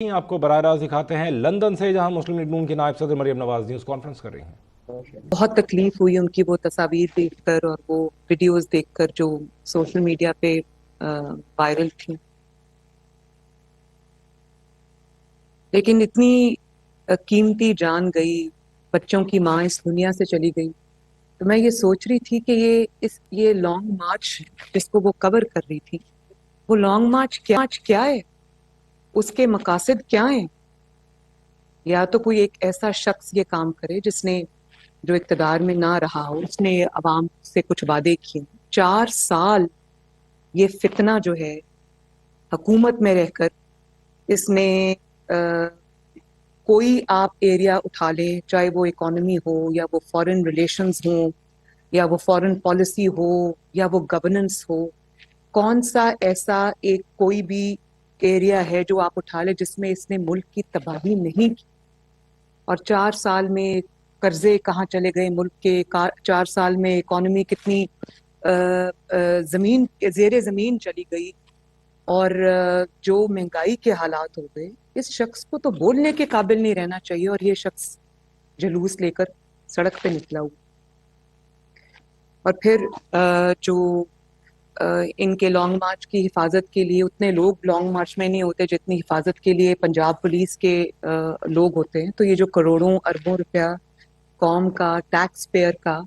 آپ کو براہ راست دکھاتے ہیں لندن سے، جہاں مسلم لیگ نون کی نائب صدر مریم نواز نیوز کانفرنس کر رہی ہیں۔ بہت تکلیف ہوئی ان کی وہ تصاویر دیکھ کر اور وہ ویڈیوز دیکھ کر جو سوشل میڈیا پہ وائرل تھیں، لیکن اتنی قیمتی جان گئی، بچوں کی ماں اس دنیا سے چلی گئی، تو میں یہ سوچ رہی تھی کہ یہ لانگ مارچ جس کو وہ کور کر رہی تھی، وہ لانگ مارچ کیا ہے، اس کے مقاصد کیا ہیں؟ یا تو کوئی ایک ایسا شخص یہ کام کرے جس نے جو اقتدار میں نہ رہا ہو، اس نے عوام سے کچھ وعدے کیے، 4 سال یہ فتنہ جو ہے حکومت میں رہ کر اس نے کوئی آپ ایریا اٹھا لیں، چاہے وہ اکانومی ہو یا وہ فورن ریلیشنز ہوں یا وہ فورن پالیسی ہو یا وہ گورننس ہو، کون سا ایسا ایک کوئی بھی ایریا ہے جو آپ اٹھا لیں جس میں اس نے ملک کی تباہی نہیں کی؟ اور 4 سال میں قرضے کہاں چلے گئے ملک کے، 4 سال میں اکانومی کتنی زیر زمین چلی گئی، اور جو مہنگائی کے حالات ہو گئے، اس شخص کو تو بولنے کے قابل نہیں رہنا چاہیے، اور یہ شخص جلوس لے کر سڑک پہ نکلا ہوا۔ اور پھر جو ان کے لانگ مارچ کی حفاظت کے لیے اتنے لوگ لانگ مارچ میں نہیں ہوتے جتنی حفاظت کے لیے پنجاب پولیس کے لوگ ہوتے ہیں، تو یہ جو کروڑوں اربوں روپیہ قوم کا ٹیکس پیئر کا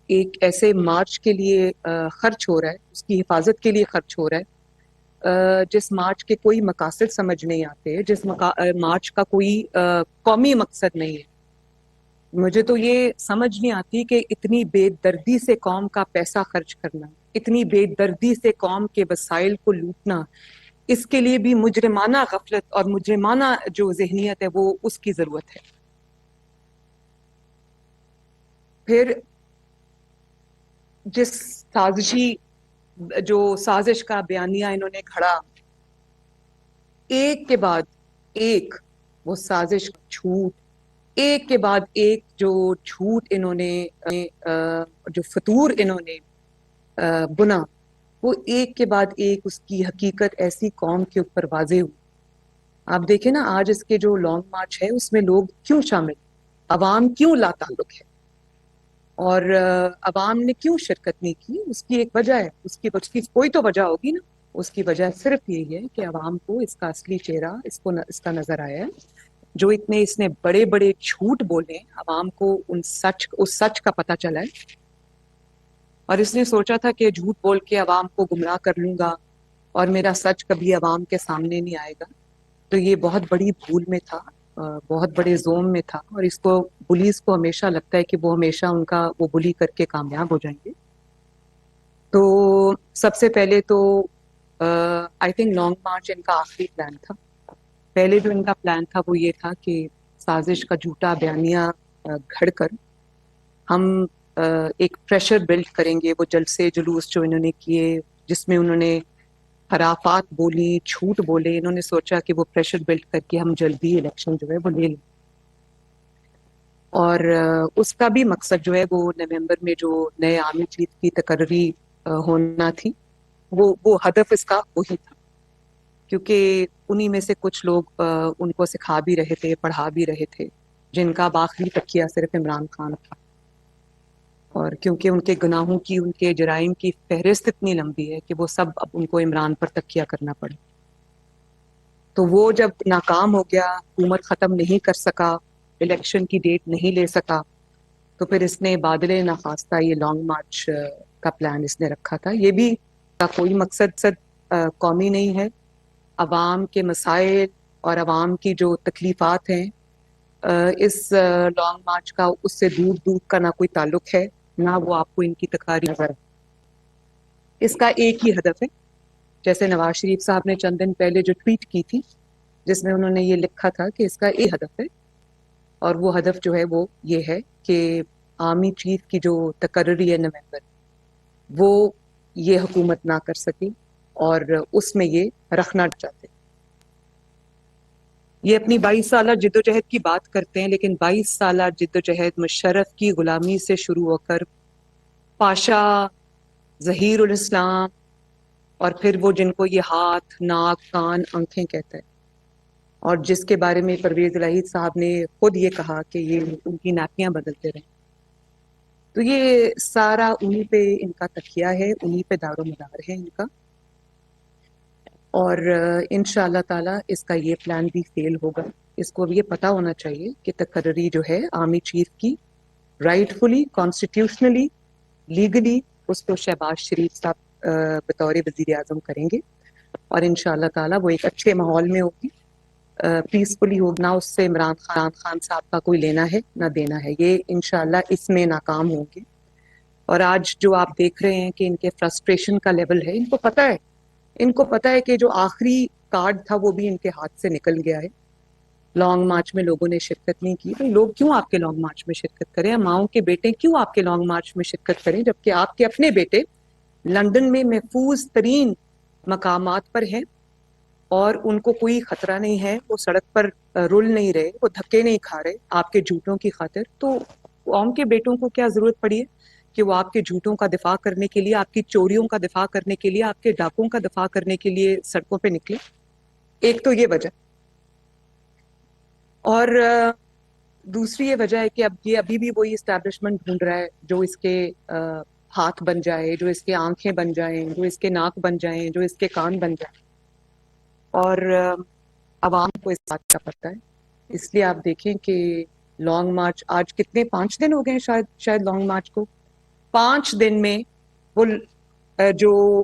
ایک ایسے مارچ کے لیے خرچ ہو رہا ہے، اس کی حفاظت کے لیے خرچ ہو رہا ہے، جس مارچ کے کوئی مقاصد سمجھ نہیں آتے، جس مارچ کا کوئی قومی مقصد نہیں ہے۔ مجھے تو یہ سمجھ نہیں آتی کہ اتنی بے دردی سے قوم کا پیسہ خرچ کرنا، اتنی بے دردی سے قوم کے وسائل کو لوٹنا، اس کے لیے بھی مجرمانہ غفلت اور مجرمانہ جو ذہنیت ہے وہ اس کی ضرورت ہے۔ پھر جس سازش کا بیانیہ انہوں نے گھڑا، ایک کے بعد ایک وہ سازش جھوٹ، ایک کے بعد ایک جو جھوٹ انہوں نے جو فطور انہوں نے بنا، وہ ایک کے بعد ایک اس کی حقیقت ایسی قوم کے اوپر واضح ہوئی۔ آپ دیکھیں نا، آج اس کے جو لانگ مارچ ہے اس میں لوگ کیوں شامل، عوام کیوں لا تعلق ہے، اور عوام نے کیوں شرکت نہیں کی؟ اس کی ایک وجہ ہے، اس کی کوئی تو وجہ ہوگی نا۔ اس کی وجہ صرف یہی ہے کہ عوام کو اس کا اصلی چہرہ اس کا نظر آیا ہے، جو اس نے بڑے بڑے جھوٹ بولے، عوام کو اس سچ کا پتہ چلا ہے، اور اس نے سوچا تھا کہ جھوٹ بول کے عوام کو گمراہ کر لوں گا اور میرا سچ کبھی عوام کے سامنے نہیں آئے گا۔ تو یہ بہت بڑی بھول میں تھا، بہت بڑے زوم میں تھا، اور اس کو پولیس کو ہمیشہ لگتا ہے کہ وہ ہمیشہ وہ بلی کر کے کامیاب ہو جائیں گے۔ تو سب سے پہلے تو آئی تھنک لانگ مارچ ان کا آخری پلان تھا۔ پہلے جو ان کا پلان تھا وہ یہ تھا کہ سازش کا جھوٹا بیانیہ گھڑ کر ہم ایک پریشر بلڈ کریں گے، وہ جلسے جلوس جو انہوں نے کیے جس میں انہوں نے خرافات بولی، جھوٹ بولے، انہوں نے سوچا کہ وہ پریشر بلڈ کر کے ہم جلدی الیکشن جو ہے وہ لے لیں، اور اس کا بھی مقصد جو ہے وہ نومبر میں جو نئے عامی چیف کی تقرری ہونا تھی، وہ ہدف اس کا وہی تھا، کیونکہ انہی میں سے کچھ لوگ ان کو سکھا بھی رہے تھے، پڑھا بھی رہے تھے، جن کا آخری تکیہ صرف عمران خان تھا، اور کیونکہ ان کے گناہوں کی، ان کے جرائم کی فہرست اتنی لمبی ہے کہ وہ سب اب ان کو عمران پر تکیہ کرنا پڑا۔ تو وہ جب ناکام ہو گیا، حکومت ختم نہیں کر سکا، الیکشن کی ڈیٹ نہیں لے سکا، تو پھر اس نے بادل نخواستہ یہ لانگ مارچ کا پلان اس نے رکھا تھا۔ یہ بھی کا کوئی مقصد قومی نہیں ہے، عوام کے مسائل اور عوام کی جو تکلیفات ہیں اس لانگ مارچ کا اس سے دور دور کا نہ کوئی تعلق ہے، نہ وہ آپ کو ان کی تقاریر نظر۔ اس کا ایک ہی ہدف ہے، جیسے نواز شریف صاحب نے چند دن پہلے جو ٹویٹ کی تھی جس میں انہوں نے یہ لکھا تھا کہ اس کا ایک ہدف ہے، اور وہ ہدف جو ہے وہ یہ ہے کہ آرمی چیف کی جو تقرری ہے نومبر، وہ یہ حکومت نہ کر سکی، اور اس میں یہ رکھنا چاہتے۔ یہ اپنی 22 سالہ جدوجہد کی بات کرتے ہیں، لیکن 22 سالہ جدوجہد مشرف کی غلامی سے شروع ہو کر پاشا، ظہیر الاسلام، اور پھر وہ جن کو یہ ہاتھ، ناک، کان، آنکھیں کہتا ہے، اور جس کے بارے میں پرویز الہی صاحب نے خود یہ کہا کہ یہ ان کی ناپیاں بدلتے رہیں. تو یہ سارا انہی پہ ان کا تکیہ ہے, انہی پہ دار و مدار ہے ان کا. اور انشاءاللہ تعالی اس کا یہ پلان بھی فیل ہوگا. اس کو یہ پتا ہونا چاہیے کہ تقرری جو ہے آرمی چیف کی رائٹ فلی, کانسٹیٹیوشنلی, لیگلی اس کو شہباز شریف صاحب بطور وزیر اعظم کریں گے, اور انشاءاللہ تعالی وہ ایک اچھے ماحول میں ہوگی, پیسفلی ہوگی. نہ اس سے عمران خان صاحب کا کوئی لینا ہے نہ دینا ہے. یہ انشاءاللہ اس میں ناکام ہوں گے. اور آج جو آپ دیکھ رہے ہیں کہ ان کے فرسٹریشن کا لیول ہے, ان کو پتا ہے کہ جو آخری کارڈ تھا وہ بھی ان کے ہاتھ سے نکل گیا ہے. لانگ مارچ میں لوگوں نے شرکت نہیں کی. لوگ کیوں آپ کے لانگ مارچ میں شرکت کریں؟ ماؤں کے بیٹے کیوں آپ کے لانگ مارچ میں شرکت کریں جبکہ آپ کے اپنے بیٹے لندن میں محفوظ ترین مقامات پر ہیں اور ان کو کوئی خطرہ نہیں ہے, وہ سڑک پر رول نہیں رہے, وہ دھکے نہیں کھا رہے آپ کے جھوٹوں کی خاطر. تو قوم کے بیٹوں کو کیا ضرورت پڑی ہے کہ وہ آپ کے جھوٹوں کا دفاع کرنے کے لیے, آپ کی چوریوں کا دفاع کرنے کے لیے, آپ کے ڈاکوں کا دفاع کرنے کے لیے سڑکوں پہ نکلے؟ ایک تو یہ وجہ. اور دوسری یہ وجہ ہے کہ اب یہ ابھی بھی وہی اسٹیبلشمنٹ ڈھونڈ رہا ہے جو اس کے ہاتھ بن جائے, جو اس کے آنکھیں بن جائیں, جو اس کے ناک بن جائیں, جو اس کے کان بن جائیں. اور عوام کو اس بات کا پتہ ہے. اس لیے آپ دیکھیں کہ لانگ مارچ آج کتنے 5 دن ہو گئے ہیں شاید لانگ مارچ کو. 5 دن میں وہ جو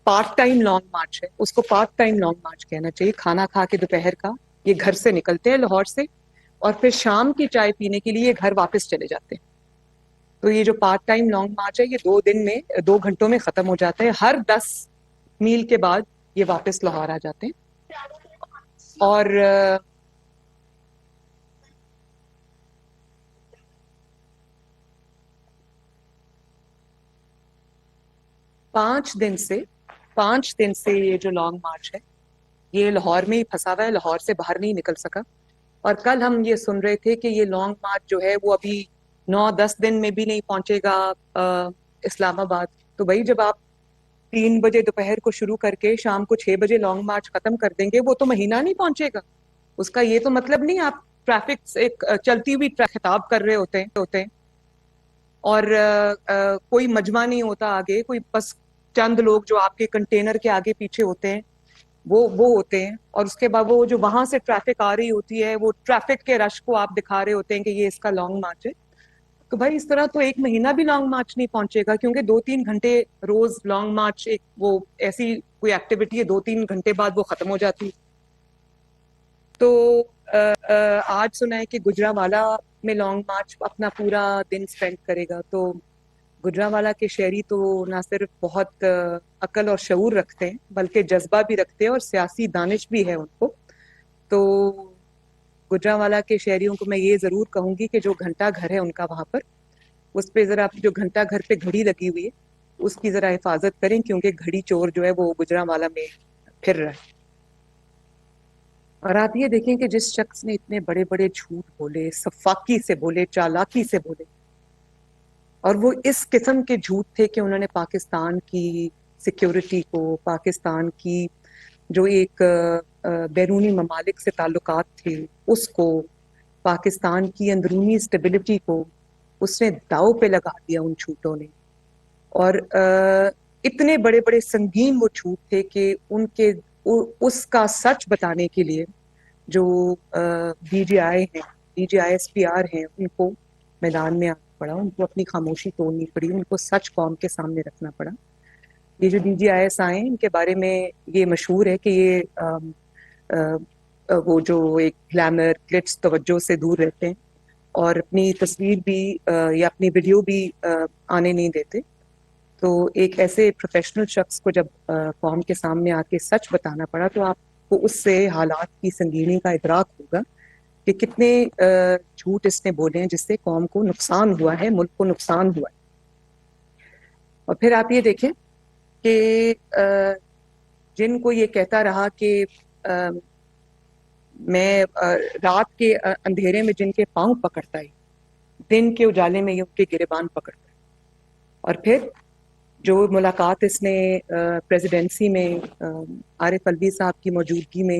پارٹ ٹائم لانگ مارچ ہے اس کو پارٹ ٹائم لانگ مارچ کہنا چاہیے. کھانا کھا کے دوپہر کا یہ گھر سے نکلتے ہیں لاہور سے, اور پھر شام کی چائے پینے کے لیے یہ گھر واپس چلے جاتے ہیں. تو یہ جو پارٹ ٹائم لانگ مارچ ہے یہ 2 دن میں 2 گھنٹوں میں ختم ہو جاتا ہے. ہر 10 میل کے بعد یہ واپس لاہور آ جاتے ہیں. اور 5 دن سے یہ جو لانگ مارچ ہے یہ لاہور میں ہی پھنسا ہوا ہے, لاہور سے باہر نہیں نکل سکا. اور کل ہم یہ سن رہے تھے کہ یہ لانگ مارچ جو ہے وہ ابھی 9-10 دن میں بھی نہیں پہنچے گا اسلام آباد. تو بھائی جب آپ 3 بجے دوپہر کو شروع کر کے شام کو 6 بجے لانگ مارچ ختم کر دیں گے, وہ تو مہینہ نہیں پہنچے گا. اس کا یہ تو مطلب نہیں آپ ٹریفک سے چلتی ہوئی خطاب کر رہے ہوتے ہیں اور کوئی مجمع نہیں ہوتا آگے, کوئی بس چند لوگ جو آپ کے کنٹینر کے آگے پیچھے ہوتے ہیں وہ ہوتے ہیں, اور اس کے بعد وہ جو وہاں سے ٹریفک آ رہی ہوتی ہے وہ ٹریفک کے رش کو آپ دکھا رہے ہوتے ہیں کہ یہ اس کا لانگ مارچ ہے. تو بھائی اس طرح تو 1 مہینہ بھی لانگ مارچ نہیں پہنچے گا, کیونکہ 2-3 گھنٹے روز لانگ مارچ ایک وہ ایسی کوئی ایکٹیویٹی ہے 2-3 گھنٹے بعد وہ ختم ہو جاتی ہے. تو آج سنا ہے کہ گجرانوالہ میں لانگ مارچ اپنا پورا دن سپینڈ کرے گا. تو گجرانوالہ کے شہری تو نہ صرف بہت عقل اور شعور رکھتے ہیں بلکہ جذبہ بھی رکھتے ہیں اور سیاسی دانش بھی ہے ان کو. تو گجرانوالہ کے شہریوں کو میں یہ ضرور کہوں گی کہ جو گھنٹہ گھر ہے ان کا وہاں پر, اس پہ ذرا جو گھنٹہ گھر پہ گھڑی لگی ہوئی ہے اس کی ذرا حفاظت کریں, کیونکہ گھڑی چور جو ہے وہ گجرانوالہ میں پھر رہا ہے. اور آپ یہ دیکھیں کہ جس شخص نے اتنے بڑے بڑے جھوٹ بولے, سفاکی سے بولے, چالاکی سے بولے, اور وہ اس قسم کے جھوٹ تھے کہ انہوں نے پاکستان کی سیکیورٹی کو, پاکستان کی جو ایک بیرونی ممالک سے تعلقات تھے اس کو, پاکستان کی اندرونی اسٹیبلٹی کو اس نے داؤ پہ لگا دیا ان جھوٹوں نے. اور اتنے بڑے بڑے سنگین وہ جھوٹ تھے کہ ان کے اس کا سچ بتانے کے لیے جو ڈی جی آئی ہیں, D G I S P R ہیں, ان کو میدان میں آنا پڑا, ان کو اپنی خاموشی توڑنی پڑی, ان کو سچ قوم کے سامنے رکھنا پڑا. یہ جو ڈی جی آئی ایس آئے ہیں ان کے بارے میں یہ مشہور ہے کہ یہ وہ جو ایک گلیمر گلٹس توجہ سے دور رہتے ہیں اور اپنی تصویر بھی یا اپنی ویڈیو بھی آنے نہیں دیتے. تو ایک ایسے پروفیشنل شخص کو جب قوم کے سامنے آ کے سچ بتانا پڑا تو آپ کو اس سے حالات کی سنگینی کا ادراک ہوگا کہ کتنے جھوٹ اس نے بولے ہیں جس سے قوم کو نقصان ہوا ہے, ملک کو نقصان ہوا ہے. اور پھر آپ یہ دیکھیں کہ جن کو یہ کہتا رہا کہ میں رات کے اندھیرے میں جن کے پاؤں پکڑتا ہے, دن کے اجالے میں یہ ان کے گریبان پکڑتا ہے. اور پھر جو ملاقات اس نے پریزیڈنسی میں عارف الوی صاحب کی موجودگی میں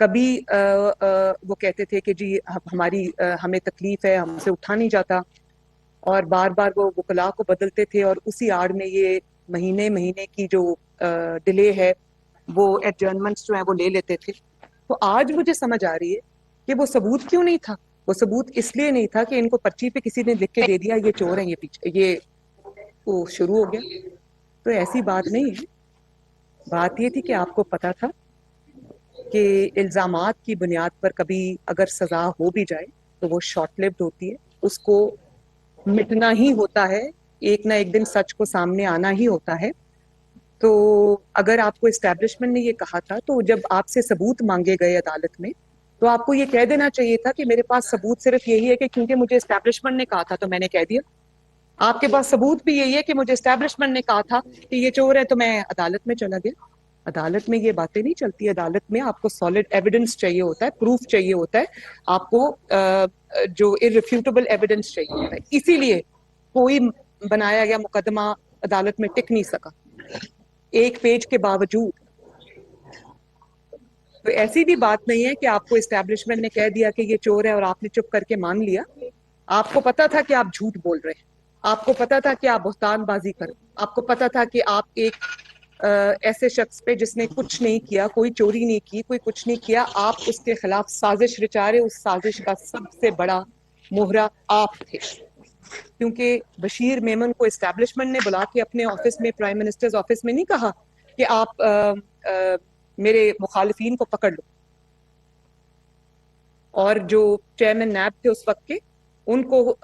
کبھی وہ کہتے تھے کہ جی ہمیں تکلیف ہے، ہم سے اٹھا نہیں جاتا، اور بار بار وہ وکلاء کو بدلتے تھے، اور اسی آڑ میں یہ مہینے کی جو ڈیلے ہے وہ ایڈجرنمنٹس جو ہیں وہ لے لیتے تھے. تو آج مجھے سمجھ آ رہی ہے کہ وہ ثبوت کیوں نہیں تھا. وہ ثبوت اس لیے نہیں تھا کہ ان کو پرچی پہ کسی نے لکھ کے دے دیا یہ چور ہیں، یہ پیچھے یہ وہ شروع ہو گیا. تو ایسی بات نہیں ہے. بات یہ تھی کہ آپ کو پتا تھا کہ الزامات کی بنیاد پر کبھی اگر سزا ہو بھی جائے تو وہ شارٹ لیوڈ ہوتی ہے، اس کو مٹنا ہی ہوتا ہے، ایک نہ ایک دن سچ کو سامنے آنا ہی ہوتا ہے. تو اگر آپ کو اسٹیبلشمنٹ نے یہ کہا تھا تو جب آپ سے ثبوت مانگے گئے عدالت میں تو آپ کو یہ کہہ دینا چاہیے تھا کہ میرے پاس ثبوت صرف یہی ہے کہ کیونکہ مجھے اسٹیبلشمنٹ نے کہا تھا تو میں نے کہہ دیا. آپ کے پاس ثبوت بھی یہی ہے کہ مجھے اسٹیبلشمنٹ نے کہا تھا کہ یہ چور ہے تو میں عدالت میں چلا گیا. عدالت میں یہ باتیں نہیں چلتی. عدالت میں آپ کو سالڈ ایویڈنس چاہیے ہوتا ہے، پروف چاہیے ہوتا ہے، آپ کو جو ارریفیوٹیبل ایویڈنس چاہیے ہوتا ہے. اسی لیے کوئی بنایا گیا مقدمہ عدالت میں ٹک نہیں سکا ایک پیج کے باوجود. تو ایسی بھی بات نہیں ہے کہ آپ کو اسٹیبلشمنٹ نے کہہ دیا کہ یہ چور ہے اور آپ نے چپ کر کے مان لیا. آپ کو پتا تھا کہ آپ جھوٹ بول رہے ہیں، آپ کو پتا تھا کہ آپ بہتان بازی کر، آپ کو پتا تھا کہ آپ ایک ایسے شخص پہ جس نے کچھ نہیں کیا، کوئی چوری نہیں کی، کوئی کچھ نہیں کیا، آپ اس کے خلاف سازش رچا رہے. اس سازش کا سب سے بڑا مہرہ آپ تھے، کیونکہ بشیر میمن کو اسٹیبلشمنٹ نے بلا کے اپنے آفس میں، پرائم منسٹرز آفس میں نہیں کہا کہ آپ میرے مخالفین کو پکڑ لو. اور جو چیئرمین نیب تھے اس وقت کے، ان کو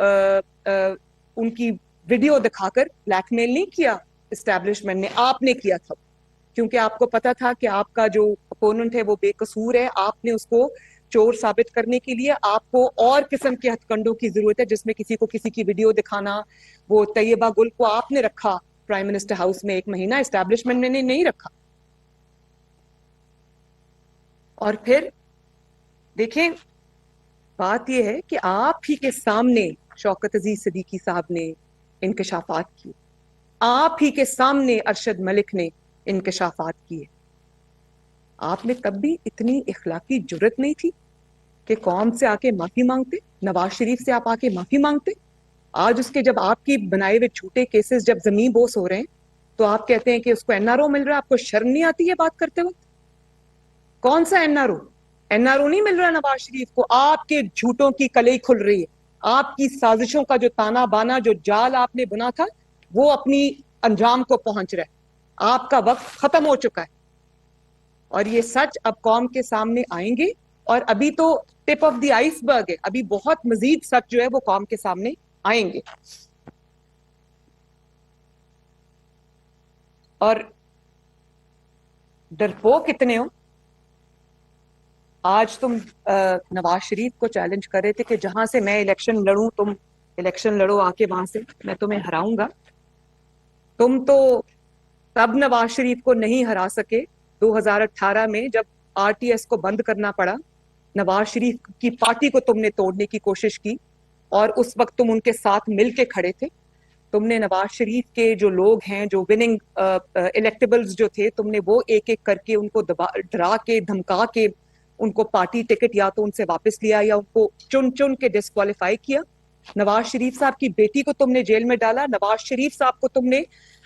ان کی ویڈیو دکھا کر بلیک میل نہیں کیا اسٹیبلشمنٹ نے، آپ نے کیا تھا. کیونکہ آپ کو پتا تھا کہ آپ کا جو اپوننٹ ہے وہ بے قصور ہے. آپ نے اس کو چور ثابت کرنے کے لیے آپ کو اور قسم کے ہتھ کنڈوں کی ضرورت ہے، جس میں کسی کو کسی کی ویڈیو دکھانا. وہ طیبہ گل کو آپ نے رکھا پرائم منسٹر ہاؤس میں 1 مہینہ، اسٹیبلشمنٹ نے نہیں رکھا. اور پھر دیکھیں بات یہ ہے کہ آپ ہی کے سامنے شوکت عزیز صدیقی صاحب نے انکشافات کی، آپ ہی کے سامنے ارشد ملک نے انکشافات کیے. آپ نے تب بھی اتنی اخلاقی جرت نہیں تھی کہ قوم سے آ کے معافی مانگتے، نواز شریف سے آپ آ کے معافی مانگتے. آج اس کے جب آپ کی بنائے ہوئے جھوٹے کیسز جب زمین بوس ہو رہے ہیں تو آپ کہتے ہیں کہ اس کو NRO مل رہا ہے. آپ کو شرم نہیں آتی ہے بات کرتے وقت؟ کون سا NRO؟ NRO نہیں مل رہا نواز شریف کو. آپ کے جھوٹوں کی کلئی کھل رہی ہے. آپ کی سازشوں کا جو تانا بانا، جو جال آپ نے بنا تھا، وہ اپنی انجام کو پہنچ رہا ہے. آپ کا وقت ختم ہو چکا ہے، اور یہ سچ اب قوم کے سامنے آئیں گے. اور ابھی تو ٹپ آف دی آئس برگ ہے، ابھی بہت مزید سچ جو ہے وہ قوم کے سامنے آئیں گے. اور ڈرپوک کتنے ہو. آج تم نواز شریف کو چیلنج کر رہے تھے کہ جہاں سے میں الیکشن لڑوں، تم الیکشن لڑو آ کے وہاں سے، میں تمہیں ہراؤں گا. تم تو تب نواز شریف کو نہیں ہرا سکے 2018 میں جب RTS کو بند کرنا پڑا. نواز شریف کی پارٹی کو تم نے توڑنے کی کوشش کی، اور اس وقت تم ان کے ساتھ مل کے کھڑے تھے. تم نے نواز شریف کے جو لوگ ہیں، جو وننگ الیکٹیبلز جو تھے، تم نے وہ ایک ایک کر کے ان کو ڈرا کے دھمکا کے ان کو پارٹی ٹکٹ یا تو ان سے واپس لیا یا ان کو چن چن کے ڈسکوالیفائی کیا. نواز شریف صاحب کی بیٹی کو تم نے جیل میں ڈالا. نواز شریف صاحب کو تم نے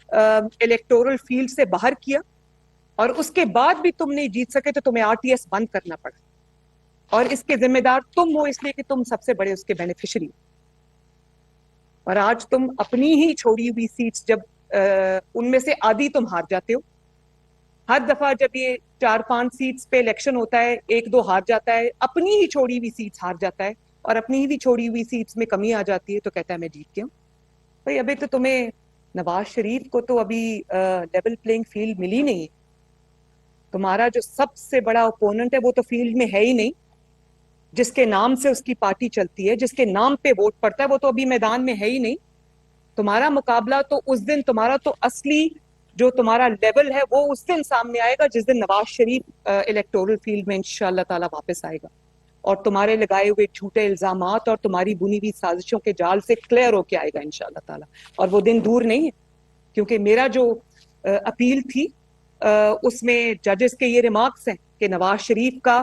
الیکٹورل فیلڈ سے باہر کیا، اور اس کے بعد بھی تم نہیں جیت سکے تو تمہیں RTS بند کرنا پڑا. اور اس کے ذمہ دار تم ہو، اس لیے کہ تم سب سے بڑے اس کے بینیفیشری. اور آج تم اپنی ہی چھوڑی ہوئی سیٹس، جب ان میں سے آدھی تم ہار جاتے ہو. ہر دفعہ جب یہ 4-5 سیٹس پہ الیکشن ہوتا ہے 1-2 ہار جاتا ہے، اپنی ہی چھوڑی ہوئی سیٹس ہار جاتا ہے، اور اپنی ہی چھوڑی ہوئی سیٹس میں کمی آ جاتی ہے تو کہتا ہے میں جیت گیا ہوں. بھائی ابھی تو تمہیں نواز شریف کو تو ابھی لیول پلینگ فیلڈ ملی نہیں ہے. تمہارا جو سب سے بڑا اپوننٹ ہے وہ تو فیلڈ میں ہے ہی نہیں. جس کے نام سے اس کی پارٹی چلتی ہے، جس کے نام پہ ووٹ پڑتا ہے، وہ تو ابھی میدان میں ہے ہی نہیں. تمہارا مقابلہ تو اس دن، تمہارا تو اصلی جو تمہارا لیول ہے وہ اس دن سامنے آئے گا جس دن نواز شریف الیکٹورل فیلڈ میں انشاءاللہ تعالی واپس آئے گا، اور تمہارے لگائے ہوئے جھوٹے الزامات اور تمہاری بنی ہوئی سازشوں کے جال سے کلیئر ہو کے آئے گا انشاءاللہ تعالی. اور وہ دن دور نہیں ہے، کیونکہ میرا جو اپیل تھی اس میں ججز کے یہ ریمارکس ہیں کہ نواز شریف کا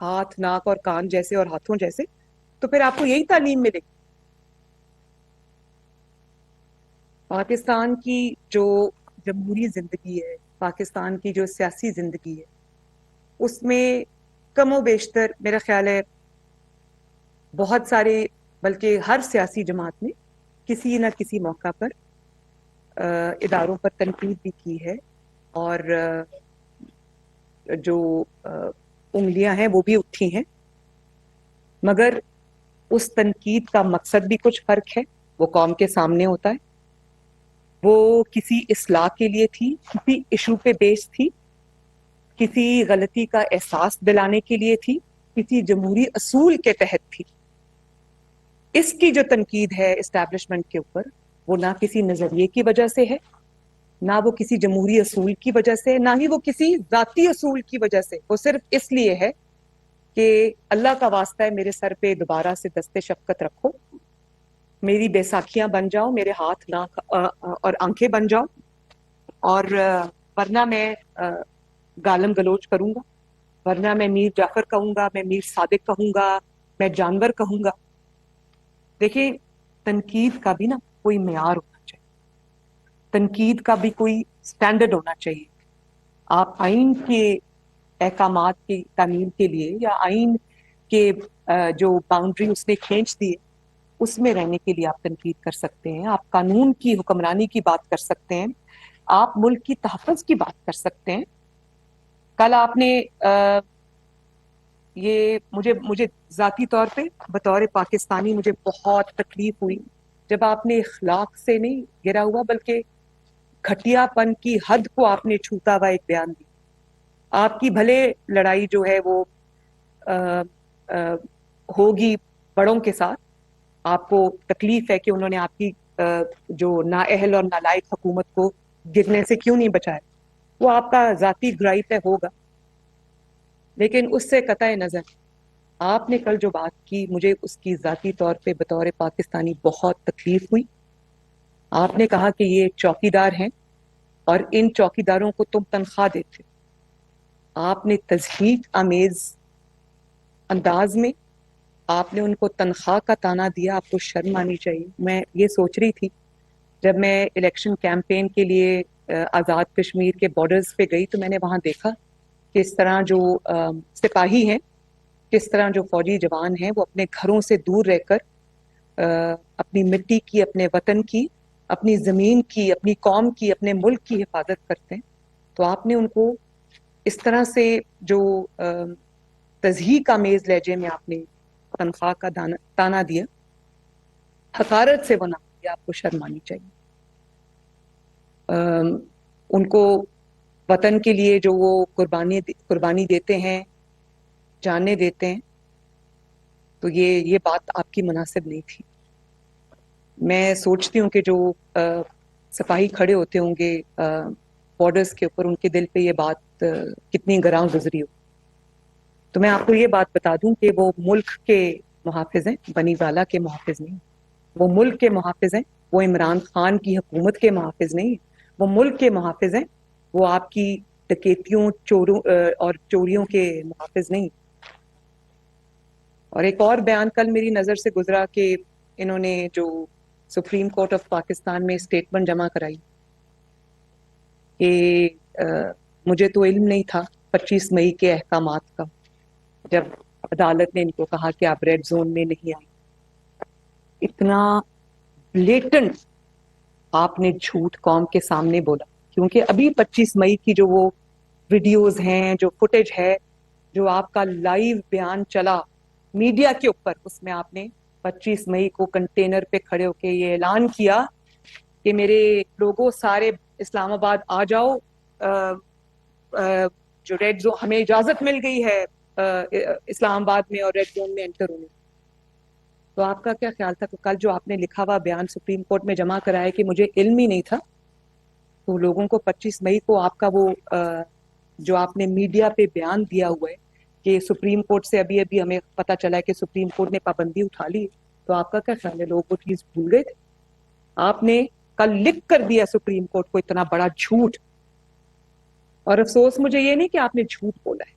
ہاتھ ناک اور کان جیسے اور ہاتھوں جیسے, تو پھر آپ کو یہی تعلیم ملے گی. پاکستان کی جو جمہوری زندگی ہے, پاکستان کی جو سیاسی زندگی ہے, اس میں کم و بیشتر میرا خیال ہے بہت سارے, بلکہ ہر سیاسی جماعت نے کسی نہ کسی موقع پر اداروں پر تنقید بھی کی ہے, اور جو انگلیاں ہیں وہ بھی اٹھی ہیں, مگر اس تنقید کا مقصد بھی کچھ فرق ہے. وہ قوم کے سامنے ہوتا ہے, وہ کسی اصلاح کے لیے تھی, کسی ایشو پہ بیس تھی, کسی غلطی کا احساس دلانے کے لیے تھی, کسی جمہوری اصول کے تحت تھی. اس کی جو تنقید ہے اسٹیبلشمنٹ کے اوپر, وہ نہ کسی نظریے کی وجہ سے ہے, نہ وہ کسی جمہوری اصول کی وجہ سے, نہ ہی وہ کسی ذاتی اصول کی وجہ سے. وہ صرف اس لیے ہے کہ اللہ کا واسطہ ہے میرے سر پہ دوبارہ سے دست شفقت رکھو, میری بیساکھیاں بن جاؤ, میرے ہاتھ ناک اور آنکھیں بن جاؤ, اور ورنہ میں گالم گلوچ کروں گا, ورنہ میں میر جعفر کہوں گا, میں میر صادق کہوں گا, میں جانور کہوں گا. دیکھیں, تنقید کا بھی نا کوئی معیار ہونا چاہیے, تنقید کا بھی کوئی سٹینڈرڈ ہونا چاہیے. آپ آئین کے احکامات کی تعمیل کے لیے, یا آئین کے جو باؤنڈری اس نے کھینچ دی ہے اس میں رہنے کے لیے آپ تنقید کر سکتے ہیں, آپ قانون کی حکمرانی کی بات کر سکتے ہیں, آپ ملک کی تحفظ کی بات کر سکتے ہیں. کل آپ نے یہ مجھے ذاتی طور پہ بطور پاکستانی مجھے بہت تکلیف ہوئی جب آپ نے اخلاق سے نہیں گرا ہوا بلکہ گھٹیا پن کی حد کو آپ نے چھوتا ہوا ایک بیان دی. آپ کی بھلے لڑائی جو ہے وہ ہوگی بڑوں کے ساتھ, آپ کو تکلیف ہے کہ انہوں نے آپ کی جو نااہل اور نالائق حکومت کو گرنے سے کیوں نہیں بچایا, وہ آپ کا ذاتی گرائپ ہے, ہوگا, لیکن اس سے قطع نظر آپ نے کل جو بات کی مجھے اس کی ذاتی طور پہ بطور پاکستانی بہت تکلیف ہوئی. آپ نے کہا کہ یہ چوکیدار ہیں اور ان چوکیداروں کو تم تنخواہ دیتے. آپ نے تضحیک آمیز انداز میں آپ نے ان کو تنخواہ کا تانا دیا. آپ کو شرم آنی چاہیے. میں یہ سوچ رہی تھی جب میں الیکشن کیمپین کے لیے آزاد کشمیر کے بارڈرز پہ گئی تو میں نے وہاں دیکھا کہ اس طرح جو سپاہی ہیں, کس طرح جو فوجی جوان ہیں وہ اپنے گھروں سے دور رہ کر اپنی مٹی کی, اپنے وطن کی, اپنی زمین کی, اپنی قوم کی, اپنے ملک کی حفاظت کرتے ہیں. تو آپ نے ان کو اس طرح سے جو تضحیک آمیز لہجے میں آپ نے تنخواہ کا تانا دیا, حقارت سے وہ نام دیا, آپ کو شرم آنی چاہیے. ان کو وطن کے لیے جو وہ قربانی دیتے ہیں, جانے دیتے ہیں, تو یہ بات آپ کی مناسب نہیں تھی. میں سوچتی ہوں کہ جو سپاہی کھڑے ہوتے ہوں گے بارڈرز کے اوپر, ان کے دل پہ یہ بات کتنی گراں گزری ہو. تو میں آپ کو یہ بات بتا دوں کہ وہ ملک کے محافظ ہیں, بنی والا کے محافظ نہیں. وہ ملک کے محافظ ہیں, وہ عمران خان کی حکومت کے محافظ نہیں. وہ ملک کے محافظ ہیں, وہ آپ کی ڈکیتیوں, چوروں اور چوریوں کے محافظ نہیں. اور ایک اور بیان کل میری نظر سے گزرا کہ انہوں نے جو سپریم کورٹ آف پاکستان میں اسٹیٹمنٹ جمع کرائی کہ مجھے تو علم نہیں تھا 25 مئی کے احکامات کا, جب عدالت نے ان کو کہا کہ آپ ریڈ زون میں نہیں آئے. اتنا بلیٹنٹ آپ نے جھوٹ قوم کے سامنے بولا, کیونکہ ابھی 25 مئی کی جو وہ ویڈیوز ہیں, جو فوٹیج ہے, جو آپ کا لائیو بیان چلا میڈیا کے اوپر, اس میں آپ نے 25 مئی کو کنٹینر پہ کھڑے ہو کے یہ اعلان کیا کہ میرے لوگوں سارے اسلام آباد آ جاؤ, جو ریڈ زون ہمیں اجازت مل گئی ہے اسلام آباد میں اور ریڈ زون میں انٹر ہونے. تو آپ کا کیا خیال تھا کہ کل جو آپ نے لکھا ہوا بیان سپریم کورٹ میں جمع کرایا کہ مجھے علم ہی نہیں تھا, تو لوگوں کو 25 مئی کو آپ کا وہ جو آپ نے میڈیا پہ بیان دیا ہوا ہے کہ سپریم کورٹ سے ابھی ہمیں پتہ چلا ہے کہ سپریم کورٹ نے پابندی اٹھا لی, تو آپ کا کیا خیال ہے, لوگ وہ چیز بھول گئے تھے؟ آپ نے کل لکھ کر دیا سپریم کورٹ کو اتنا بڑا جھوٹ, اور افسوس مجھے یہ نہیں کہ آپ نے جھوٹ بولا ہے,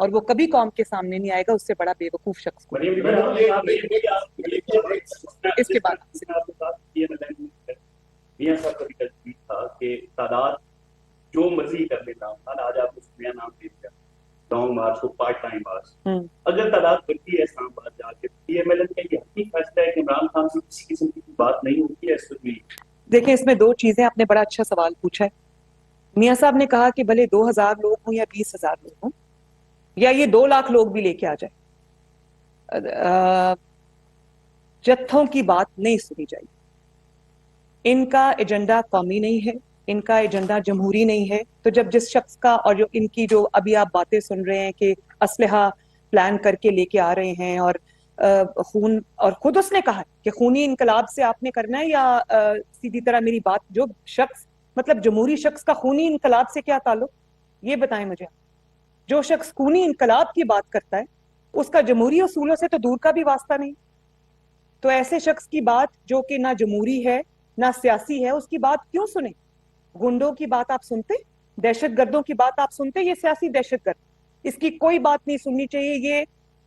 اور وہ کبھی قوم کے سامنے نہیں آئے گا. اس سے بڑا بیوقوف شخص کو. اس کے بعد میاں صاحب کا بھی تصویر تھا کہ تعداد جو مرضی کر لیتا ہوں آج آپ اس نیا نام دے دیا لانگ مارچ کو پارٹ ٹائم مارچ. اگر تعداد بڑھتی ہے اسلام آباد جا کے پی ایم ایل این کا یہ حقیقی فیصلہ ہے کہ عمران خان سے کسی قسم کی بات نہیں ہوتی ہے اس وقت. دیکھیں اس میں دو چیزیں. آپ نے بڑا اچھا سوال پوچھا ہے. میاں صاحب نے کہا کہ بھلے 2000 لوگ ہوں یا 20,000 لوگ ہوں یا یہ 2 لاکھ لوگ بھی لے کے آ جائیں, جتھوں کی بات نہیں سنی جائے. ان کا ایجنڈا قومی نہیں ہے, ان کا ایجنڈا جمہوری نہیں ہے. تو جب جس شخص کا اور جو ان کی جو ابھی آپ باتیں سن رہے ہیں کہ اسلحہ پلان کر کے لے کے آ رہے ہیں اور خون, اور خود اس نے کہا کہ خونی انقلاب سے آپ نے کرنا ہے یا سیدھی طرح میری بات, جو شخص مطلب جمہوری شخص کا خونی انقلاب سے کیا تعلق, یہ بتائیں مجھے. جو شخص خونی انقلاب کی بات کرتا ہے اس کا جمہوری اصولوں سے تو دور کا بھی واسطہ نہیں. تو ایسے شخص کی بات جو کہ نہ جمہوری ہے نہ سیاسی ہے, اس کی بات کیوں سنیں؟ گنڈوں کی بات آپ سنتے, دہشت گردوں کی بات آپ سنتے, یہ سیاسی دہشت گرد, اس کی کوئی بات نہیں سننی چاہیے. یہ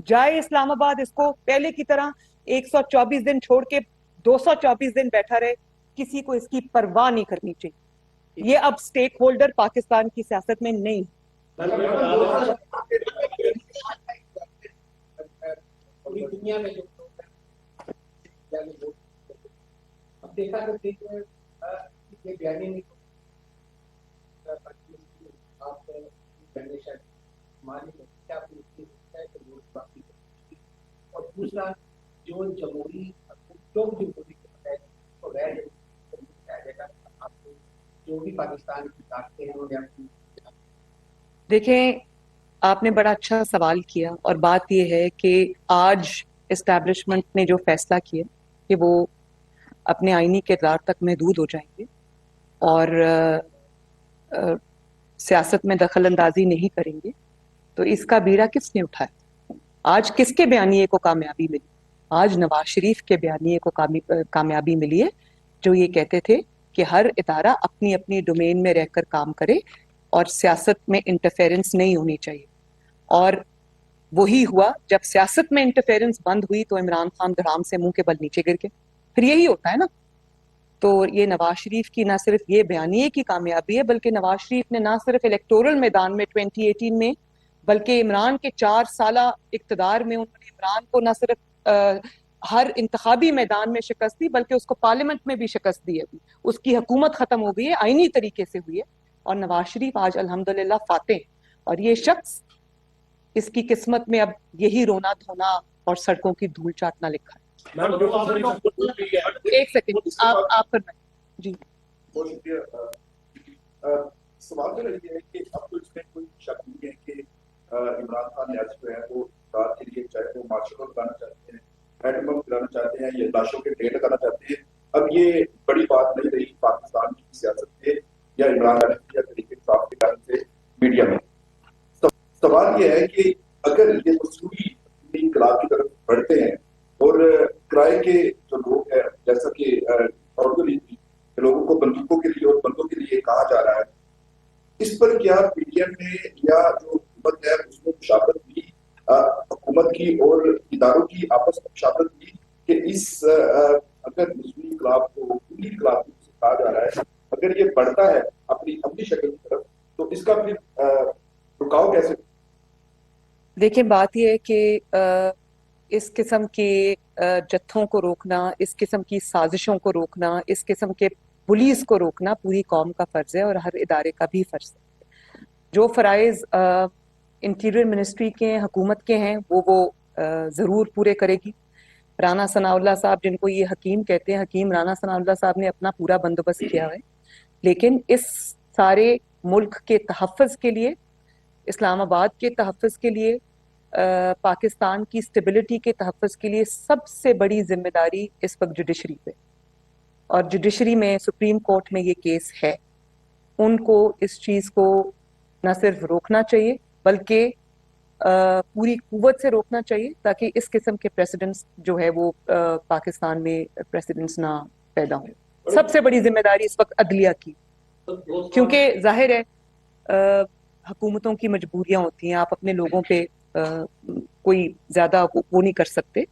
جائے اسلام آباد, اس کو پہلے کی طرح 124 دن چھوڑ کے 224 دن بیٹھا رہے, کسی کو اس کی پرواہ نہیں کرنی چاہیے. یہ اب سٹیک ہولڈر پاکستان کی سیاست میں نہیں. دنیا میں جو اب دیکھا کرتے ہیں یہ بیانی میں اور دوسرا جو جمہوری جو بھی پاکستان کی طاقتیں ہیں انہوں نے اپنی. دیکھیں آپ نے بڑا اچھا سوال کیا, اور بات یہ ہے کہ آج اسٹیبلشمنٹ نے جو فیصلہ کیا کہ وہ اپنے آئینی کردار تک محدود ہو جائیں گے اور سیاست میں دخل اندازی نہیں کریں گے, تو اس کا بیڑا کس نے اٹھایا؟ آج کس کے بیانیے کو کامیابی ملی؟ آج نواز شریف کے بیانیے کو کامیابی ملی ہے, جو یہ کہتے تھے کہ ہر ادارہ اپنی اپنی ڈومین میں رہ کر کام کرے اور سیاست میں انٹرفیرنس نہیں ہونی چاہیے. اور وہی ہوا, جب سیاست میں انٹرفیرنس بند ہوئی تو عمران خان دھڑام سے منہ کے بل نیچے گر گئے. پھر یہی ہوتا ہے نا. تو یہ نواز شریف کی نہ صرف یہ بیانیے کی کامیابی ہے, بلکہ نواز شریف نے نہ صرف الیکٹورل میدان میں 2018 میں, بلکہ عمران کے 4 سالہ اقتدار میں انہوں نے عمران کو نہ صرف ہر انتخابی میدان میں شکست دی, بلکہ اس کو پارلیمنٹ میں بھی شکست دی ہے. اس کی حکومت ختم ہو گئی ہے, آئینی طریقے سے ہوئی ہے, اور نواز شریف آج الحمدللہ فاتح ہیں. اور یہ شخص, اس کی قسمت میں اب یہی رونا دھونا اور سڑکوں کی دھول چاٹنا لکھا ہے. ایک سیکنڈ آپ فرمائیں. جی بہت شکریہ. سوال میرا یہ ہے کہ اب تو اس میں کوئی شک نہیں ہے کہ عمران خان نیاز جو ہے وہ رات کے لیے چاہے وہ مارشل لانا چاہتے ہیں, ایٹم بم گرانا چاہتے ہیں, یا لاشوں کے ڈھیر لگانا چاہتے ہیں. اب یہ بڑی بات نہیں رہی پاکستان کی سیاست میں یا عمران خان یا طریقے انصاف کے کارن سے میڈیا میں. سوال یہ ہے کہ اگر یہ مصنوعی انقلاب کی طرف بڑھتے ہیں اور کرائے کے جو لوگ ہیں, جیسا کہ لوگوں کو بندوقوں کے لیے اور بندوں کے لیے کہا جا رہا ہے, اس پر کیا پی ڈی ایم نے یا جو حکومت ہے اس میں مشاورت کی, حکومت کی اور اداروں کی آپس میں مشاورت کی کہ اس اگر مصنوعی انقلاب کو انقلاب کہا جا رہا ہے, اگر یہ بڑھتا ہے اپنی شکل کی طرف, تو اس کا پھر رکاؤ کیسے؟ دیکھیں بات یہ ہے کہ اس قسم کے جتھوں کو روکنا, اس قسم کی سازشوں کو روکنا, اس قسم کے پولیس کو روکنا پوری قوم کا فرض ہے اور ہر ادارے کا بھی فرض ہے. جو فرائض انٹیریئر منسٹری کے حکومت کے ہیں وہ ضرور پورے کرے گی. رانا ثناء اللہ صاحب, جن کو یہ حکیم کہتے ہیں, حکیم رانا ثناء اللہ صاحب نے اپنا پورا بندوبست کیا ہے, لیکن اس سارے ملک کے تحفظ کے لیے, اسلام آباد کے تحفظ کے لیے, پاکستان کی اسٹیبلٹی کے تحفظ کے لیے سب سے بڑی ذمہ داری اس وقت جوڈیشری پہ, اور جوڈیشری میں سپریم کورٹ میں یہ کیس ہے. ان کو اس چیز کو نہ صرف روکنا چاہیے بلکہ پوری قوت سے روکنا چاہیے, تاکہ اس قسم کے پریسیڈنٹس جو ہے وہ پاکستان میں پریسیڈنٹس نہ پیدا ہوں. سب سے بڑی ذمہ داری اس وقت عدلیہ کی, کیونکہ ظاہر ہے حکومتوں کی مجبوریاں ہوتی ہیں, آپ اپنے لوگوں پہ کوئی زیادہ وہ نہیں کر سکتے,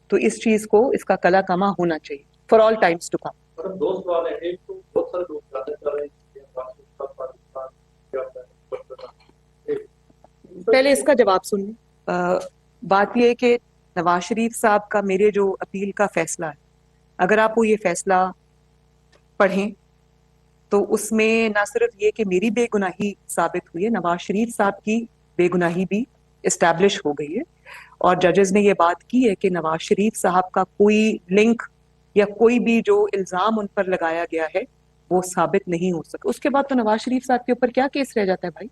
تو اس چیز کو, اس کا کلا کما ہونا چاہیے for all times to come. Madam دو سوال ہیں. ایک تو بہت سارے لوگ جاننا چاہ رہے ہیں کہ پاکستان کیا ہوتا ہے. پہلے اس کا جواب سن لیں. بات یہ ہے کہ نواز شریف صاحب کا میرے جو اپیل کا فیصلہ ہے, اگر آپ وہ یہ فیصلہ پڑھیں تو اس میں نہ صرف یہ کہ میری بے گناہی ثابت ہوئی ہے, نواز شریف صاحب کی بے گناہی بھی اسٹیبلش ہو گئی ہے, اور ججز نے یہ بات کی ہے کہ نواز شریف صاحب کا کوئی لنک یا کوئی بھی جو الزام ان پر لگایا گیا ہے وہ ثابت نہیں ہو سکا. اس کے بعد تو نواز شریف صاحب کے اوپر کیا کیس رہ جاتا ہے بھائی.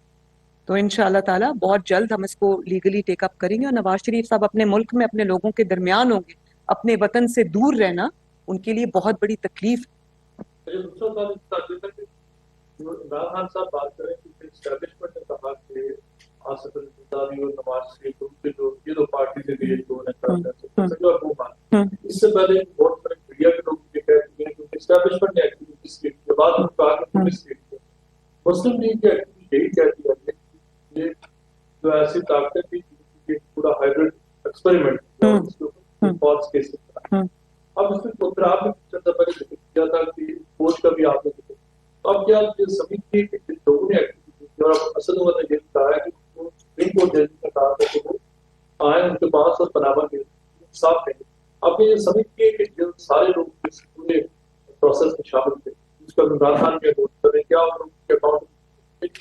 تو انشاءاللہ تعالیٰ بہت جلد ہم اس کو لیگلی ٹیک اپ کریں گے, اور نواز شریف صاحب اپنے ملک میں اپنے لوگوں کے درمیان ہوں گے. اپنے وطن سے دور رہنا ان کے لیے بہت بڑی تکلیف. عمران خان صاحب بات کریں کہ اسٹیبلشمنٹ نے کہا کہ آصف الزرداری اور نواز شریف کے جو یہ دو پارٹی سے بھی اس سے پہلے بہت سارے میڈیا کے لوگ یہ کہتے ہیں کہ اسٹیبلشمنٹ نے ایکٹیویٹیز کی کے بعد کہا کہ پولیس کی مسلم لیگ کی ایکٹیویٹی یہی کہتی ہے کہ یہ جو ایسی طاقتیں تھی کہ پورا ہائیبرڈ ایکسپیریمنٹ فالس کیس. اب اس میں پھر آپ نے چند پہلے ذکر کیا تھا کہ فوج کا بھی آپ نے ذکر. اب کیا یہ سمجھتی ہے کہ جن لوگوں نے ایکٹیویٹی کی, اور اسد عمر نے یہ کہا ہے کہ سپریم کورٹ جج نے کہا تھا کہ وہ آئے ان کے پاس اور پناہ کے انصاف دیں. اب یہ سمجھتی ہے کہ جو سارے لوگ اس پورے پروسیس میں شامل تھے جس کا عمران خان کے ووٹ کریں, کیا ان لوگوں کے اکاؤنٹ.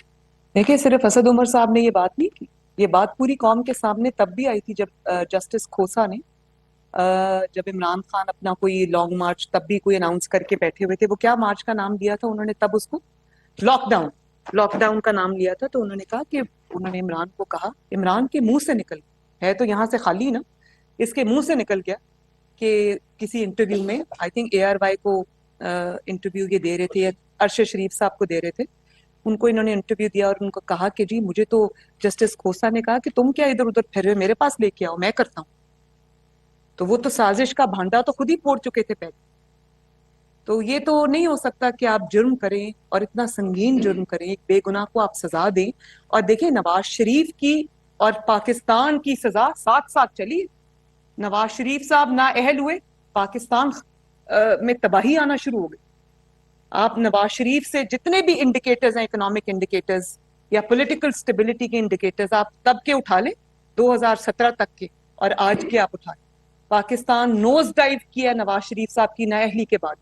دیکھیں صرف اسد عمر صاحب نے یہ بات نہیں کی, یہ بات پوری قوم کے سامنے تب بھی آئی تھی جب جسٹس کھوسا نے جب عمران خان اپنا کوئی لانگ مارچ تب بھی کوئی اناؤنس کر کے بیٹھے ہوئے تھے. وہ کیا مارچ کا نام دیا تھا انہوں نے تب, اس کو لاک ڈاؤن کا نام لیا تھا. تو انہوں نے کہا کہ انہوں نے عمران کو کہا, عمران کے منہ سے نکل ہے تو یہاں سے خالی نا, اس کے منہ سے نکل گیا کہ کسی انٹرویو میں, آئی تھنک ARY کو انٹرویو یہ دے رہے تھے یا ارشد شریف صاحب کو دے رہے تھے, ان کو انہوں نے انٹرویو دیا اور ان کو کہا کہ جی مجھے تو جسٹس کھوسا نے کہا کہ تم کیا ادھر ادھر پھر رہے, میرے پاس لے کے آؤ, میں کرتا ہوں. تو وہ تو سازش کا بھانڈا تو خود ہی پھوڑ چکے تھے پہلے. تو یہ تو نہیں ہو سکتا کہ آپ جرم کریں اور اتنا سنگین جرم کریں, ایک بے گناہ کو آپ سزا دیں. اور دیکھیں نواز شریف کی اور پاکستان کی سزا ساتھ ساتھ چلی. نواز شریف صاحب نااہل ہوئے, پاکستان میں تباہی آنا شروع ہو گئی. آپ نواز شریف سے جتنے بھی انڈیکیٹرز ہیں, اکنامک انڈیکیٹرز یا پولیٹیکل سٹیبلٹی کے انڈیکیٹرز, آپ تب کے اٹھا لیں 2017 تک کے اور آج کے آپ اٹھا لیں. پاکستان نوز ڈائیو کیا نواز شریف صاحب کی نااہلی کے بعد.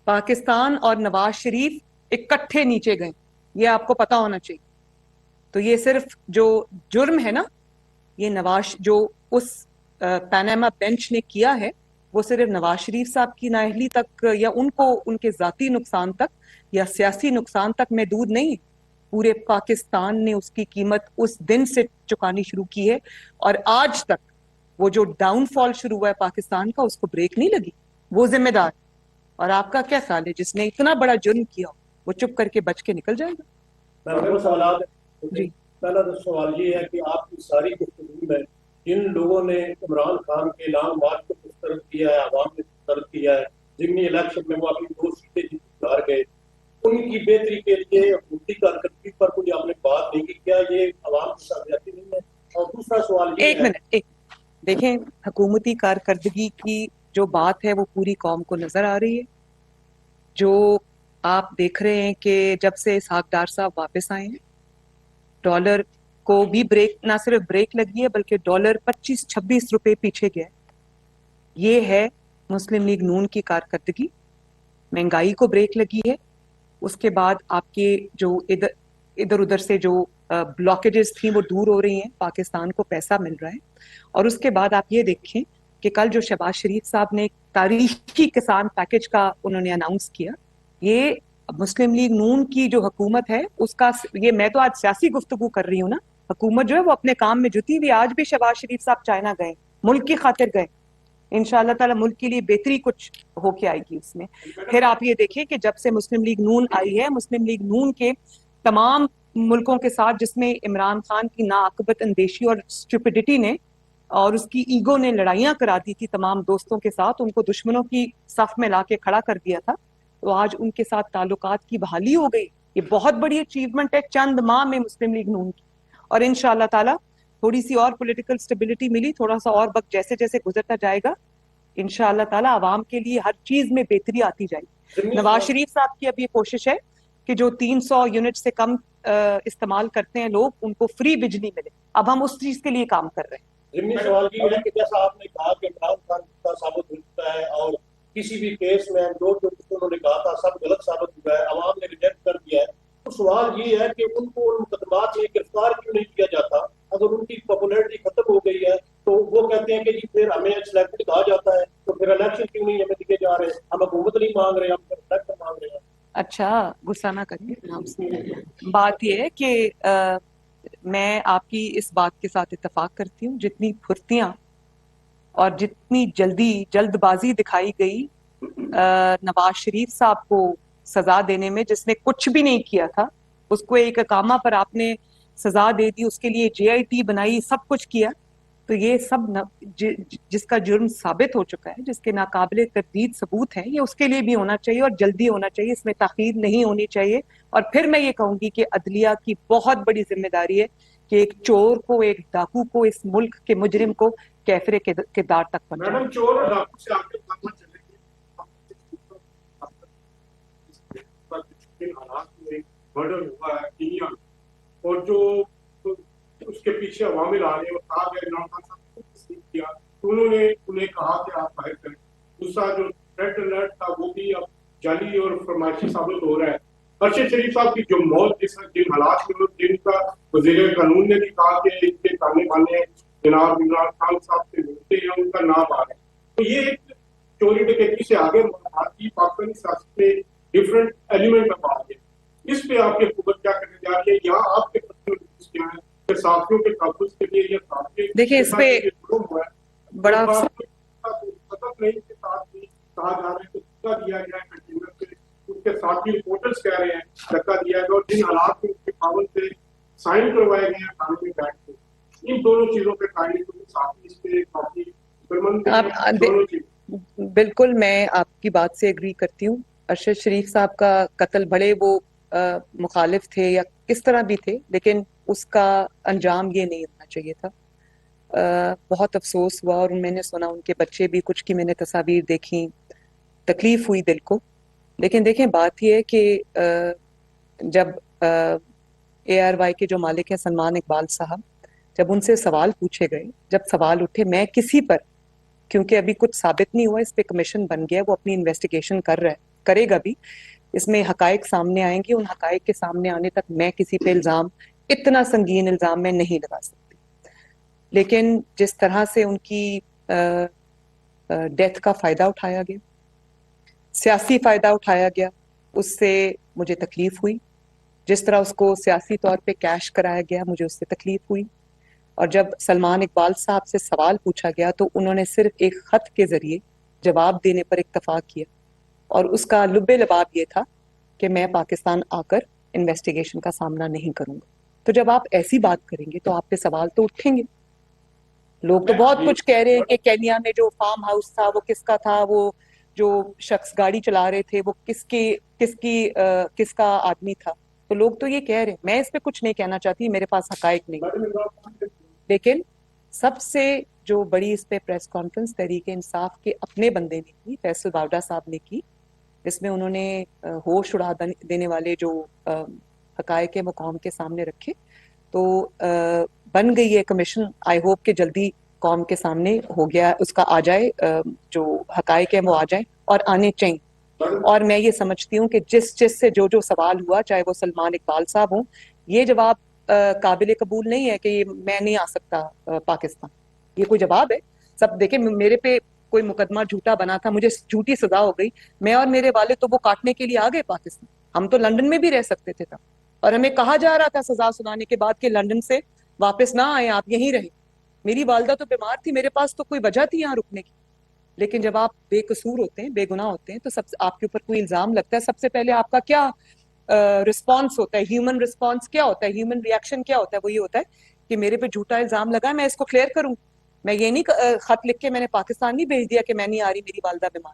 پاکستان اور نواز شریف اکٹھے نیچے گئے, یہ آپ کو پتا ہونا چاہیے. تو یہ صرف جو جرم ہے نا, یہ نواز جو اس پاناما بینچ نے کیا ہے, وہ صرف نواز شریف صاحب کی نااہلی تک یا ان کو ان کے ذاتی نقصان تک یا سیاسی نقصان تک محدود نہیں. پورے پاکستان نے اس کی قیمت اس دن سے چکانی شروع کی ہے, اور آج تک وہ جو ڈاؤن فال شروع ہوا ہے پاکستان کا, اس کو بریک نہیں لگی. وہ ذمہ دار. اور آپ کا کیا خیال ہے جس نے اتنا بڑا جرم کیا وہ چپ کر کے بچ کے نکل جائے گا؟ سوالات جی. پہلا تو سوال یہ ہے کہ آپ کی ساری گفتگو میں جن لوگوں نے عمران خان کے لانگ مارچ کو مسترد کیا ہے, عوام نے مسترد کیا ہے, ضمنی الیکشن میں وہ اپنی 2 سیٹیں جیت ہار گئے, ان کی بہتری کے لیے حکومتی کارکردگی پر کوئی آپ نے بات نہیں کی, کیا یہ عوام کے ساتھ زیادتی نہیں ہے؟ اور دوسرا سوال یہ ایک منٹ دیکھیں, حکومتی کارکردگی کی جو بات ہے وہ پوری قوم کو نظر آ رہی ہے. جو آپ دیکھ رہے ہیں کہ جب سے اسحاق ڈار صاحب واپس آئے ہیں, ڈالر کو بھی بریک, نہ صرف بریک لگی ہے بلکہ ڈالر 25-26 روپے پیچھے گیا. یہ ہے مسلم لیگ نون کی کارکردگی. مہنگائی کو بریک لگی ہے. اس کے بعد آپ کے جو ادھر ادھر سے جو بلاکیجز تھیں وہ دور ہو رہی ہیں, پاکستان کو پیسہ مل رہا ہے. اور اس کے بعد آپ یہ دیکھیں کہ کل جو شہباز شریف صاحب نے ایک تاریخی کسان پیکج کا انہوں نے اناؤنس کیا, یہ مسلم لیگ نون کی جو حکومت ہے اس کا, یہ میں تو آج سیاسی گفتگو کر رہی ہوں نا, حکومت جو ہے وہ اپنے کام میں جتی ہوئی. آج بھی شہباز شریف صاحب چائنا گئے, ملک کی خاطر گئے. انشاءاللہ تعالی ملک کے لیے بہتری کچھ ہو کے آئے گی اس میں. پھر آپ یہ دیکھیں کہ جب سے مسلم لیگ نون آئی ہے, مسلم لیگ نون کے تمام ملکوں کے ساتھ, جس میں عمران خان کی ناعاقبت اندیشی اور اسٹوپڈیٹی نے اور اس کی ایگو نے لڑائیاں کرا دی تھی تمام دوستوں کے ساتھ, ان کو دشمنوں کی صف میں لا کے کھڑا کر دیا تھا, تو آج ان کے ساتھ تعلقات کی بحالی ہو گئی. یہ بہت بڑی اچیومنٹ ہے چند ماہ میں مسلم لیگ نون کی, اور انشاءاللہ تعالیٰ تھوڑی سی اور پولیٹیکل سٹیبلٹی ملی, تھوڑا سا اور وقت جیسے جیسے گزرتا جائے گا, انشاءاللہ تعالیٰ عوام کے لیے ہر چیز میں بہتری آتی جائے گی. نواز شریف صاحب کی اب یہ کوشش ہے کہ جو 300 یونٹ سے کم استعمال کرتے ہیں لوگ, ان کو فری بجلی ملے. اب ہم اس چیز کے لیے کام کر رہے ہیں. ضمنی سوال یہ ہے کہ جیسا آپ نے کہا کہ عمران خان کا ثابت ہو چکا ہے, اور کسی بھی کیس میں جو انہوں نے کہا تھا سب غلط ثابت ہوا ہے, عوام نے ریجیکٹ کر دیا ہے. تو سوال یہ ہے کہ ان کو ان مقدمات میں گرفتار کیوں نہیں کیا جاتا؟ اگر ان کی پاپولیرٹی ختم ہو گئی ہے تو وہ کہتے ہیں کہ جی پھر ہمیں سلیکٹڈ کہا جاتا ہے, تو پھر الیکشن کیوں نہیں ہمیں دیے جا رہے, ہم حکومت نہیں مانگ رہے, ہم سلیکٹر مانگ رہے ہیں. اچھا غصہ نہ کریے. بات یہ ہے کہ میں آپ کی اس بات کے ساتھ اتفاق کرتی ہوں, جتنی پھرتیاں اور جتنی جلد بازی دکھائی گئی نواز شریف صاحب کو سزا دینے میں, جس نے کچھ بھی نہیں کیا تھا, اس کو ایک اقامہ پر آپ نے سزا دے دی, اس کے لیے JIT بنائی, سب کچھ کیا, تو یہ سب جس کا جرم ثابت ہو چکا ہے, جس کے ناقابل تردید ثبوت ہیں, یہ اس کے لیے بھی ہونا چاہیے اور جلدی ہونا چاہیے, اس میں تاخیر نہیں ہونی چاہیے. اور پھر میں یہ کہوں گی کہ عدلیہ کی بہت بڑی ذمہ داری ہے کہ ایک چور کو, ایک ڈاکو کو, اس ملک کے مجرم کو کیفرے کردار تک پہنچائے. میڈم چور اور ڈاکو سے آگے بڑھنا چلے گی, حالات میں مرڈر ہوا ہے دنیا, اور جو اس کے پیچھے عوامل آ رہے ہیں, اور کہا گیا عمران خان صاحب نے کچھ نہیں کیا, تو انہوں نے انہیں کہا کہ آپ باہر کریں. دوسرا جو ریڈ الرٹ تھا وہ بھی اب جعلی اور فرمائشی ثابت ہو رہا ہے. ارشد شریف صاحب کی جو موت جن حالات میں, جن کا وزیر قانون نے بھی کہا کہ اس کے تانے بانے جناب عمران خان صاحب سے ملتے ہیں, ان کا نام آ رہا ہے, تو یہ ایک چوری ڈکیتی سے آگے کی پاکستانی سیاست میں ڈفرنٹ ایلیمنٹ اب آ گئے. اس پہ آپ کی حکومت کیا کرنے جا رہی ہے, یا آپ کے کیا ہے کہ صحافیوں کے تحفظ کے لیے, یا دیکھیے اس پہ بڑا خطر نہیں کے ساتھ بھی کہا جا رہا ہے کہ دھکا دیا گیا ہے کنٹینر سے, اس کے ساتھ بھی رپورٹرز کہہ رہے ہیں دھکا دیا گیا, اور جن حالات میں اس کے پابند سے سائن کروائے گئے ہیں قانونی بیٹھ سے, ان دونوں چیزوں پہ قائم ساتھ اس پہ کافی دونوں چیز. بالکل میں آپ کی بات سے ایگری کرتی ہوں. ارشد شریف صاحب کا قتل بھلے وہ مخالف تھے یا کس طرح بھی تھے, لیکن اس کا انجام یہ نہیں ہونا چاہیے تھا. بہت افسوس ہوا, اور میں نے سنا ان کے بچے بھی, کچھ کی میں نے تصاویر دیکھی, تکلیف ہوئی دل کو. لیکن دیکھیں بات یہ ہے کہ جب ARY کے جو مالک ہیں سلمان اقبال صاحب, جب ان سے سوال پوچھے گئے, جب سوال اٹھے, میں کسی پر, کیونکہ ابھی کچھ ثابت نہیں ہوا, اس پہ کمیشن بن گیا, وہ اپنی انویسٹیگیشن کرے گا بھی, اس میں حقائق سامنے آئیں گے, ان حقائق کے سامنے آنے تک میں کسی پہ الزام, اتنا سنگین الزام میں نہیں لگا سکتی. لیکن جس طرح سے ان کی ڈیتھ کا فائدہ اٹھایا گیا, سیاسی فائدہ اٹھایا گیا, اس سے مجھے تکلیف ہوئی. جس طرح اس کو سیاسی طور پہ کیش کرایا گیا, مجھے اس سے تکلیف ہوئی. اور جب سلمان اقبال صاحب سے سوال پوچھا گیا تو انہوں نے صرف ایک خط کے ذریعے جواب دینے پر اکتفا کیا, اور اس کا لب لباب یہ تھا کہ میں پاکستان آ کر انویسٹیگیشن کا سامنا نہیں کروں گا. تو جب آپ ایسی بات کریں گے تو آپ پہ سوال تو اٹھیں گے. لوگ تو بہت کچھ کہہ رہے ہیں کہ کینیا میں جو فارم ہاؤس تھا وہ کس کا تھا, وہ جو شخص گاڑی چلا رہے تھے وہ کس کا آدمی تھا. تو لوگ تو یہ کہہ رہے ہیں, میں اس پہ کچھ نہیں کہنا چاہتی, میرے پاس حقائق نہیں. لیکن سب سے جو بڑی اس پہ پریس کانفرنس تحریک انصاف کے اپنے بندے نے کی, فیصل باوڈا صاحب نے کی, جس میں انہوں نے ہوش اڑا دینے والے جو حقائق وہ قوم کے سامنے رکھے. تو بن گئی ہے کمیشن, آئی ہوپ کہ جلدی قوم کے سامنے ہو گیا, اس کا آ جائے, جو حقائق ہیں وہ آ جائیں اور آنے چاہیے. اور میں یہ سمجھتی ہوں کہ جس سے جو سوال ہوا, چاہے وہ سلمان اقبال صاحب ہوں, یہ جواب قابل قبول نہیں ہے کہ میں نہیں آ سکتا پاکستان. یہ کوئی جواب ہے؟ سب دیکھیں, میرے پہ کوئی مقدمہ جھوٹا بنا تھا, مجھے جھوٹی سزا ہو گئی, میں اور میرے والد تو وہ کاٹنے کے لیے آ گئے پاکستان. ہم تو لندن میں بھی رہ سکتے تھے تب, اور ہمیں کہا جا رہا تھا سزا سنانے کے بعد کہ لندن سے واپس نہ آئے, آپ یہیں رہیں. میری والدہ تو بیمار تھی, میرے پاس تو کوئی وجہ تھی یہاں رکنے کی. لیکن جب آپ بے قصور ہوتے ہیں, بے گناہ ہوتے ہیں, تو سب آپ کے اوپر کوئی الزام لگتا ہے, سب سے پہلے آپ کا کیا رسپانس ہوتا ہے, ہیومن رسپانس کیا ہوتا ہے, ہیومن ریاکشن کیا ہوتا ہے؟ وہ یہ ہوتا ہے کہ میرے پہ جھوٹا الزام لگا ہے, میں اس کو کلیئر کروں. میں یہ نہیں خط لکھ کے میں نے پاکستان نہیں بھیج دیا کہ میں نہیں آ رہی, میری والدہ بیمار.